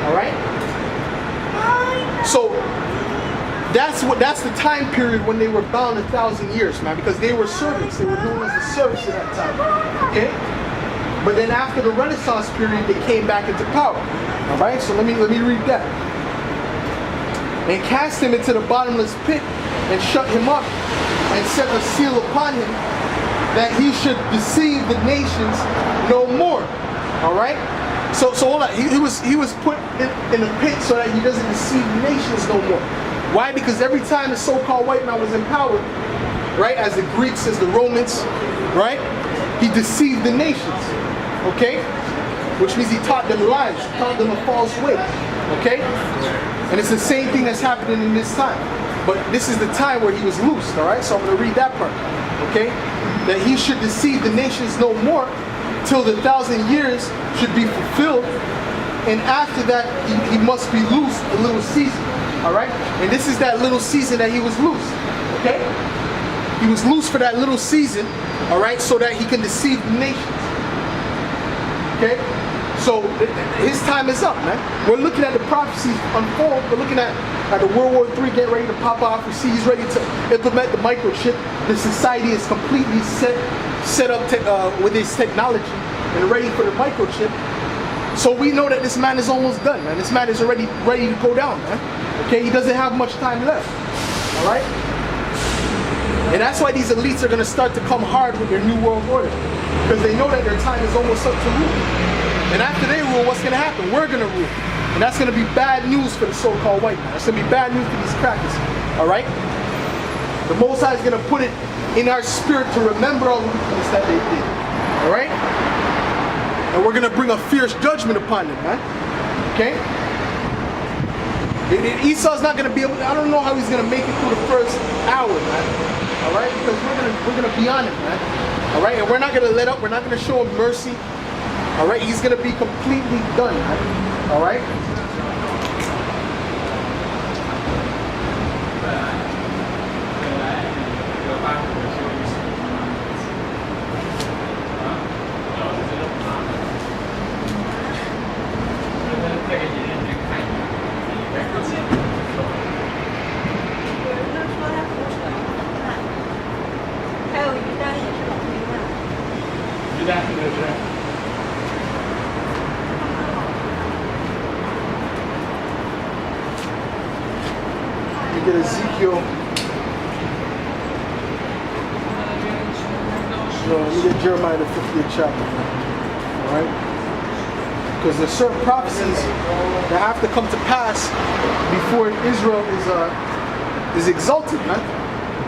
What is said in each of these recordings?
All right. So that's the time period when they were bound 1,000 years, man, because they were servants. They were known as the servants at that time. Okay. But then after the Renaissance period, they came back into power. All right. So let me read that. And cast him into the bottomless pit and shut him up and set a seal upon him that he should deceive the nations no more. All right. So hold on. He was put in a pit so that he doesn't deceive the nations no more. Why? Because every time the so-called white man was in power, right, as the Greeks, as the Romans, right, he deceived the nations. Okay, which means he taught them lies, taught them a false way. Okay, and it's the same thing that's happening in this time. But this is the time where he was loosed. All right, so I'm going to read that part. Okay, that he should deceive the nations no more, till the 1,000 years should be fulfilled, and after that he must be loosed a little season. All right, and this is that little season that he was loosed. Okay, he was loose for that little season. All right, so that he can deceive the nations. Okay, so his time is up, man. We're looking at the prophecies unfold. We're looking at the World War III getting ready to pop off. We see he's ready to implement the microchip. The society is completely set up with his technology and ready for the microchip. So we know that this man is almost done, man. This man is already ready to go down, man. Okay, he doesn't have much time left. All right, and that's why these elites are going to start to come hard with their new world order, because they know that their time is almost up to rule. And after they rule, what's going to happen? We're going to rule. And that's going to be bad news for the so-called white man. That's going to be bad news for these crackers. All right? The Most High is going to put it in our spirit to remember all the wickedness that they did. All right? And we're going to bring a fierce judgment upon them, man. Okay? Esau's not going to be able to, I don't know how he's going to make it through the first hour, man. All right? Because we're going to be on him, man. All right? And we're not going to let up. We're not going to show him mercy. All right? He's going to be completely done, man. All right? Get Ezekiel. No, let me get Jeremiah the 50th chapter. Alright? Because there's certain prophecies that have to come to pass before Israel is exalted, man.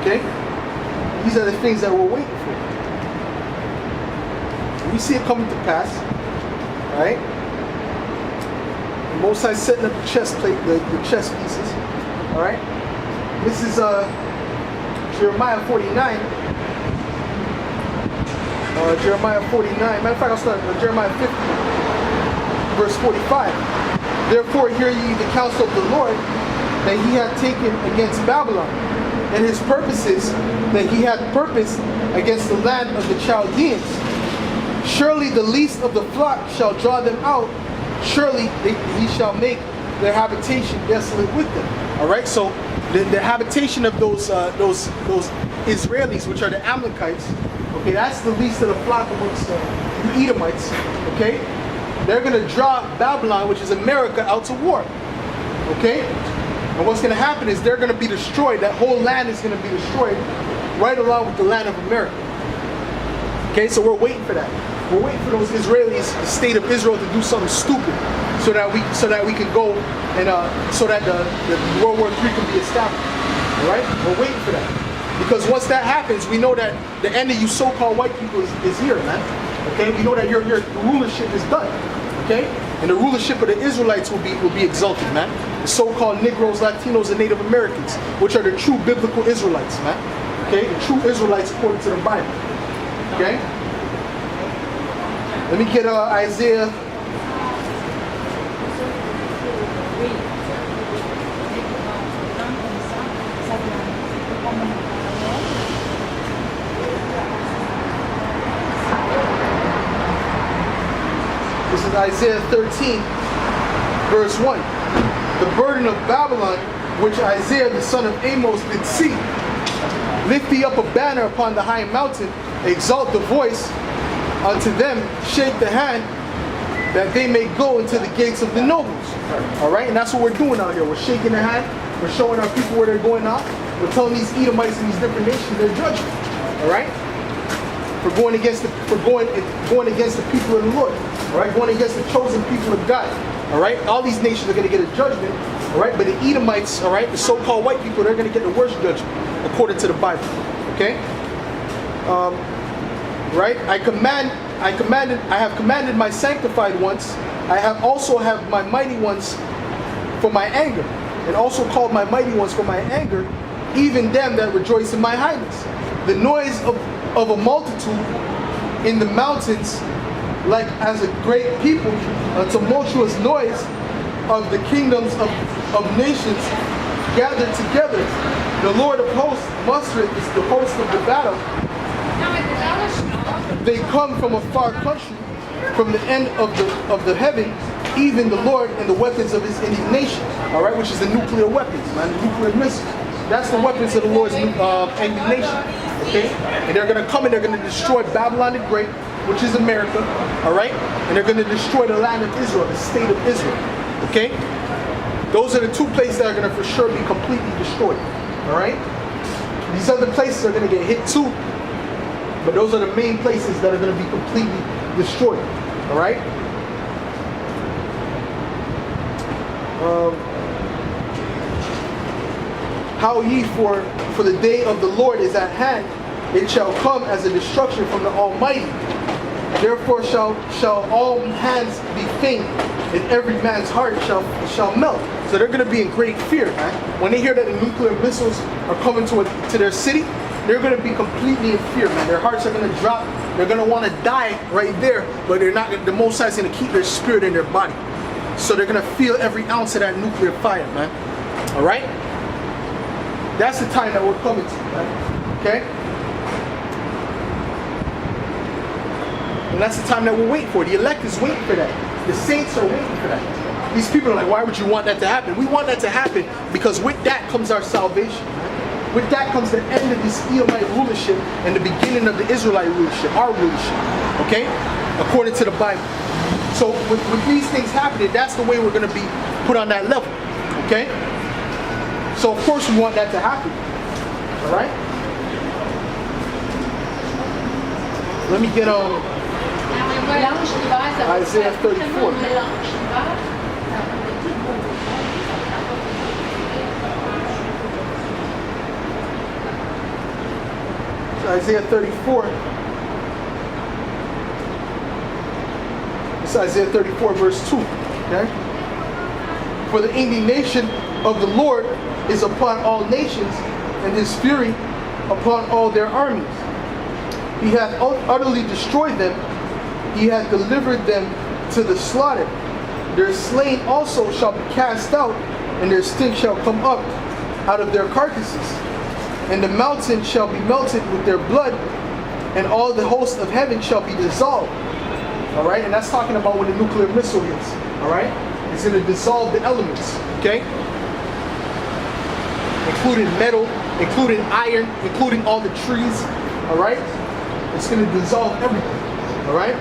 Okay? These are the things that we're waiting for. We see it coming to pass. Right? The Most High setting up the chess plate, the chess pieces. Alright? This is Jeremiah 49. Jeremiah 49. Matter of fact, I'll start with Jeremiah 50, verse 45. Therefore hear ye the counsel of the Lord that he hath taken against Babylon, and his purposes that he hath purposed against the land of the Chaldeans. Surely the least of the flock shall draw them out. Surely he shall make their habitation desolate with them. All right, so the habitation of those Israelis, which are the Amalekites, okay, that's the least of the flock amongst the Edomites. Okay, they're going to draw Babylon, which is America, out to war. Okay, and what's going to happen is they're going to be destroyed. That whole land is going to be destroyed, right along with the land of America. Okay, so we're waiting for that. We're waiting for those Israelis, the state of Israel, to do something stupid, so that we can go and so that the World War III can be established. All right, we're waiting for that, because once that happens, we know that the end of you so-called white people is here, man. Okay, we know that your rulership is done. Okay, and the rulership of the Israelites will be exalted, man. The so-called Negroes, Latinos, and Native Americans, which are the true biblical Israelites, man. Okay, the true Israelites according to the Bible. Okay. Let me get Isaiah. This is Isaiah 13, verse 1. The burden of Babylon, which Isaiah the son of Amos did see. Lift thee up a banner upon the high mountain, exalt the voice unto them, shake the hand, that they may go into the gates of the nobles. Alright, and that's what we're doing out here. We're shaking the hand, we're showing our people where they're going out. We're telling these Edomites and these different nations their judgment. Alright? For going against the people of the Lord. Alright, going against the chosen people of God. Alright, all these nations are going to get a judgment. Alright, but the Edomites, alright, the so-called white people, they're going to get the worst judgment, according to the Bible. Okay? Right? I have commanded my sanctified ones. I have also have my mighty ones for my anger, and also called my mighty ones for my anger, even them that rejoice in my highness. The noise of a multitude in the mountains, like as a great people, a tumultuous noise of the kingdoms of nations gathered together. The Lord of hosts mustereth the host of the battle. They come from a far country, from the end of the heaven, even the Lord and the weapons of his indignation. All right, which is the nuclear weapons, man, the nuclear missiles. That's the weapons of the Lord's indignation. Okay, and they're going to come and they're going to destroy Babylon the Great, which is America. All right, and they're going to destroy the land of Israel, the state of Israel. Okay, those are the two places that are going to for sure be completely destroyed. All right, these other places are going to get hit too, but those are the main places that are going to be completely destroyed. All right. How ye for the day of the Lord is at hand, it shall come as a destruction from the Almighty. Therefore shall all hands be faint, and every man's heart shall melt. So they're going to be in great fear, man. When they hear that the nuclear missiles are coming to their city, they're going to be completely in fear, man. Their hearts are going to drop. They're going to want to die right there, but they're not. The Most High is going to keep their spirit in their body. So they're going to feel every ounce of that nuclear fire, man. All right? That's the time that we're coming to, man. Okay? And that's the time that we're waiting for. The elect is waiting for that. The saints are waiting for that. These people are like, why would you want that to happen? We want that to happen because with that comes our salvation, man. With that comes the end of this Edomite rulership and the beginning of the Israelite rulership, our rulership. Okay? According to the Bible. So with these things happening, that's the way we're going to be put on that level. Okay? So of course we want that to happen. Alright? Let me get on Isaiah 34. So Isaiah 34. It's Isaiah 34 verse 2. Okay? For the indignation of the Lord is upon all nations, and his fury upon all their armies. He hath utterly destroyed them. He hath delivered them to the slaughter. Their slain also shall be cast out, and their stink shall come up out of their carcasses. And the mountain shall be melted with their blood, and all the hosts of heaven shall be dissolved. Alright, and that's talking about when the nuclear missile hits. Alright? It's going to dissolve the elements. Okay? Including metal, including iron, including all the trees. Alright? It's going to dissolve everything. Alright?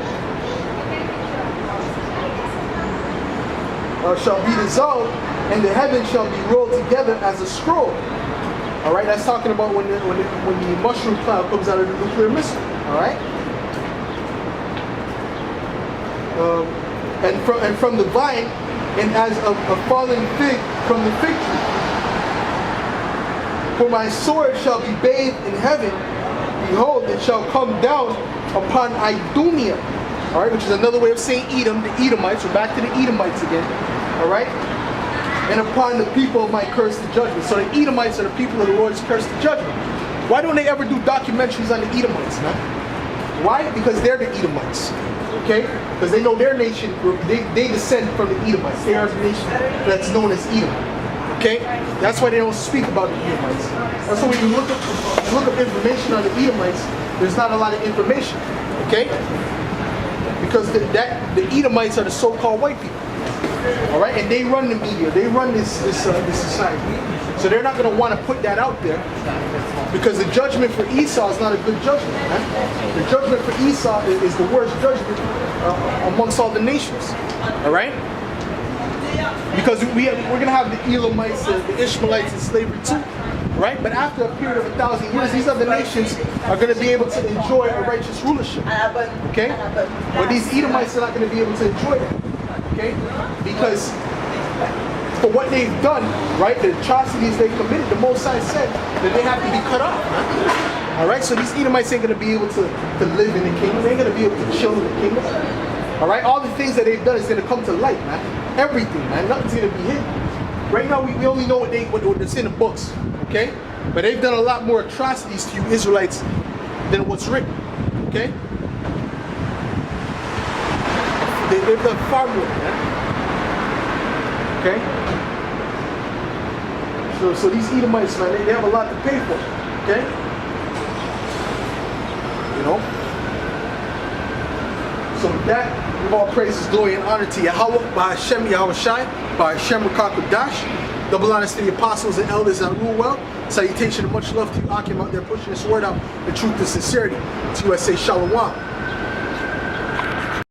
Shall be dissolved, and the heavens shall be rolled together as a scroll. Alright? That's talking about when the mushroom cloud comes out of the nuclear missile. Alright? And from the vine, and as a fallen fig from the fig tree. For my sword shall be bathed in heaven. Behold, it shall come down upon Idumea. Alright, which is another way of saying Edom, the Edomites. We're back to the Edomites again. Alright? And upon the people of my curse to judgment. So the Edomites are the people of the Lord's curse to judgment. Why don't they ever do documentaries on the Edomites, man? Why? Because they're the Edomites. Okay? Because they know their nation, they descend from the Edomites. They are the nation that's known as Edom. Okay? That's why they don't speak about the Edomites. That's why when you look up information on the Edomites, there's not a lot of information. Okay? Because the Edomites are the so-called white people. All right, and they run the media, they run this society. So they're not going to want to put that out there because the judgment for Esau is not a good judgment. Man. The judgment for Esau is the worst judgment amongst all the nations. All right, because we're going to have the Elamites, the Ishmaelites in slavery too. Right? But after a period of 1,000 years, these other nations are going to be able to enjoy a righteous rulership. Okay? But these Edomites are not going to be able to enjoy that. Okay? Because for what they've done, right, the atrocities they've committed, the Most High said that they have to be cut off. All right? So these Edomites ain't going to be able to live in the kingdom. They ain't going to be able to chill in the kingdom. All right? All the things that they've done is going to come to light, man. Everything, man. Nothing's going to be hidden. Right now, we only know what's in the books. Okay? But they've done a lot more atrocities to you Israelites than what's written. Okay? They've done far more, man. Okay? So these Edomites, man, they have a lot to pay for. Okay? You know? So with that, give all praises, glory, and honor to Yahweh, by Hashem, Yahweh Shai, by Hashem, Rakakudash. Double honors to the apostles and elders that rule well. Salutation and much love to you, Akim, out there pushing this word out, the truth and sincerity. To you, I say Shalom.